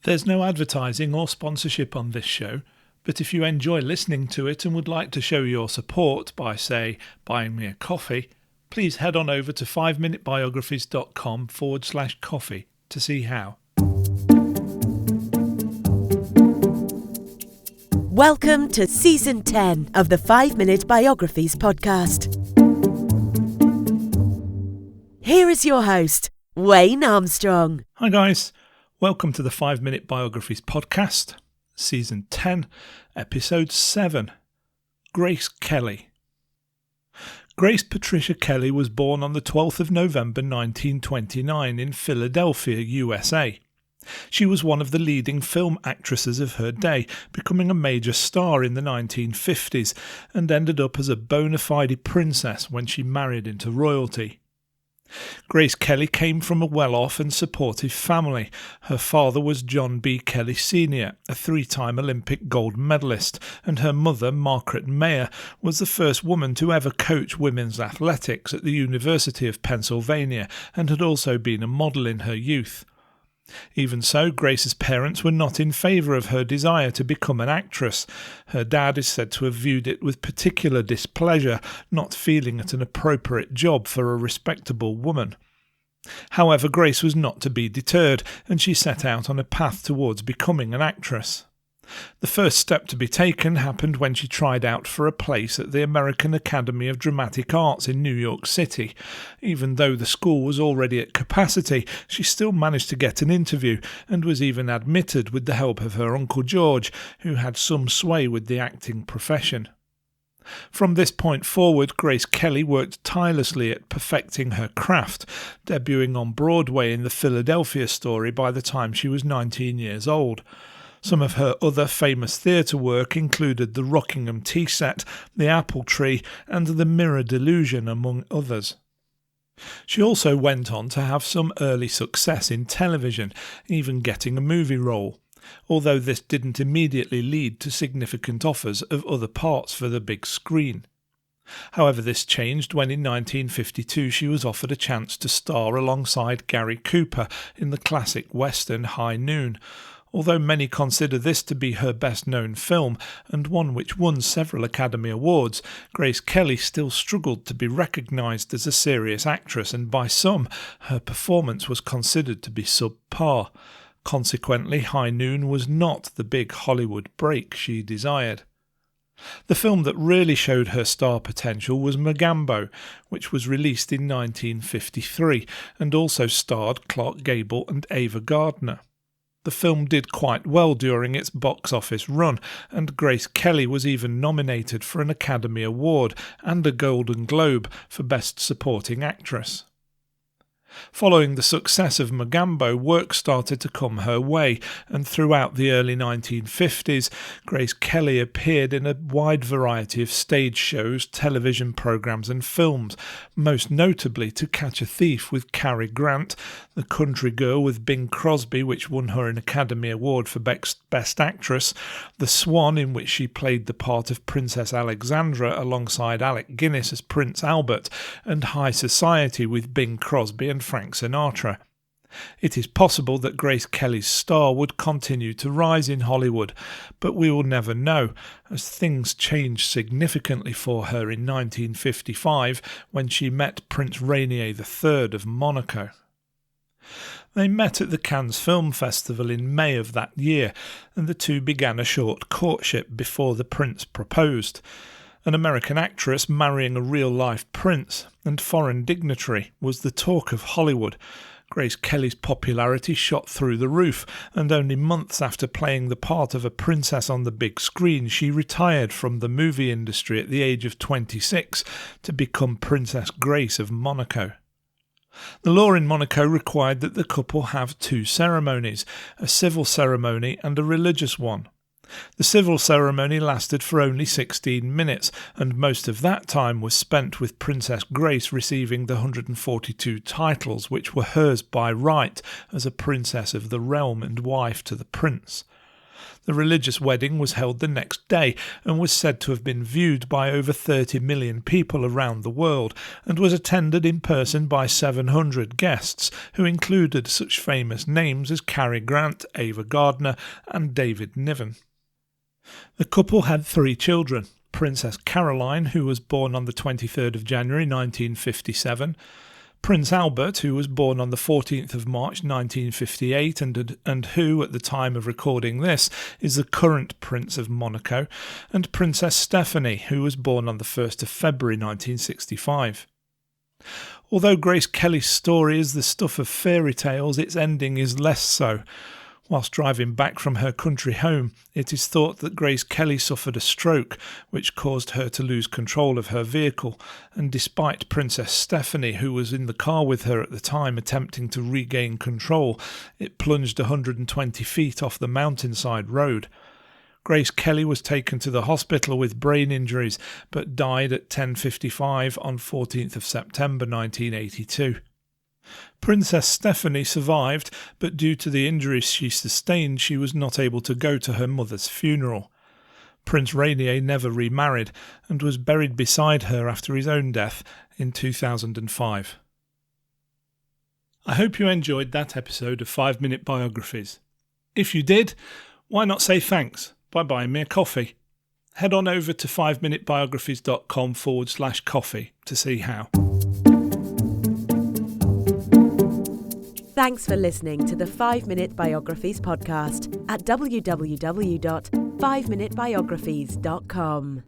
There's no advertising or sponsorship on this show, but if you enjoy listening to it and would like to show your support by, say, buying me a coffee, please head on over to 5minutebiographies.com/coffee to see how. Welcome to Season 10 of the 5 Minute Biographies podcast. Here is your host, Wayne Armstrong. Hi guys, welcome to the 5 Minute Biographies podcast, Season 10, Episode 7, Grace Kelly. Grace Patricia Kelly was born on the 12th of November 1929 in Philadelphia, USA. She was one of the leading film actresses of her day, becoming a major star in the 1950s, and ended up as a bona fide princess when she married into royalty. Grace Kelly came from a well-off and supportive family. Her father was John B. Kelly Sr., a three-time Olympic gold medalist, and her mother, Margaret Mayer, was the first woman to ever coach women's athletics at the University of Pennsylvania and had also been a model in her youth. Even so, Grace's parents were not in favour of her desire to become an actress. Her dad is said to have viewed it with particular displeasure, not feeling it an appropriate job for a respectable woman. However, Grace was not to be deterred, and she set out on a path towards becoming an actress. The first step to be taken happened when she tried out for a place at the American Academy of Dramatic Arts in New York City. Even though the school was already at capacity, she still managed to get an interview and was even admitted with the help of her Uncle George, who had some sway with the acting profession. From this point forward, Grace Kelly worked tirelessly at perfecting her craft, debuting on Broadway in the Philadelphia story by the time she was 19 years old. Some of her other famous theatre work included The Rockingham Tea Set, The Apple Tree, and The Mirror Delusion, among others. She also went on to have some early success in television, even getting a movie role, although this didn't immediately lead to significant offers of other parts for the big screen. However, this changed when in 1952 she was offered a chance to star alongside Gary Cooper in the classic western High Noon. Although many consider this to be her best-known film, and one which won several Academy Awards, Grace Kelly still struggled to be recognised as a serious actress, and by some, her performance was considered to be subpar. Consequently, High Noon was not the big Hollywood break she desired. The film that really showed her star potential was Mogambo, which was released in 1953, and also starred Clark Gable and Ava Gardner. The film did quite well during its box office run, and Grace Kelly was even nominated for an Academy Award and a Golden Globe for Best Supporting Actress. Following the success of Mogambo, work started to come her way, and throughout the early 1950s, Grace Kelly appeared in a wide variety of stage shows, television programs and films, most notably To Catch a Thief with Cary Grant, The Country Girl with Bing Crosby, which won her an Academy Award for Best Actress, The Swan, in which she played the part of Princess Alexandra alongside Alec Guinness as Prince Albert, and High Society with Bing Crosby and Frank Sinatra. It is possible that Grace Kelly's star would continue to rise in Hollywood, but we will never know, as things changed significantly for her in 1955 when she met Prince Rainier III of Monaco. They met at the Cannes Film Festival in May of that year, and the two began a short courtship before the prince proposed. An American actress marrying a real-life prince and foreign dignitary was the talk of Hollywood. Grace Kelly's popularity shot through the roof, and only months after playing the part of a princess on the big screen, she retired from the movie industry at the age of 26 to become Princess Grace of Monaco. The law in Monaco required that the couple have two ceremonies, a civil ceremony and a religious one. The civil ceremony lasted for only 16 minutes, and most of that time was spent with Princess Grace receiving the 142 titles which were hers by right as a princess of the realm and wife to the prince. The religious wedding was held the next day and was said to have been viewed by over 30 million people around the world, and was attended in person by 700 guests, who included such famous names as Cary Grant, Ava Gardner and David Niven. The couple had 3 children: Princess Caroline, who was born on the 23rd of January 1957, Prince Albert, who was born on the 14th of March 1958 and who, at the time of recording this, is the current Prince of Monaco, and Princess Stephanie, who was born on the 1st of February 1965. Although Grace Kelly's story is the stuff of fairy tales, its ending is less so. Whilst driving back from her country home, it is thought that Grace Kelly suffered a stroke, which caused her to lose control of her vehicle, and despite Princess Stephanie, who was in the car with her at the time, attempting to regain control, it plunged 120 feet off the mountainside road. Grace Kelly was taken to the hospital with brain injuries, but died at 10:55 on 14th of September 1982. Princess Stephanie survived, but due to the injuries she sustained, she was not able to go to her mother's funeral. Prince Rainier never remarried and was buried beside her after his own death in 2005. I hope you enjoyed that episode of 5 Minute Biographies. If you did, why not say thanks by buying me a coffee? Head on over to 5minutebiographies.com/coffee to see how. Thanks for listening to the 5 Minute Biographies podcast at www.5minutebiographies.com.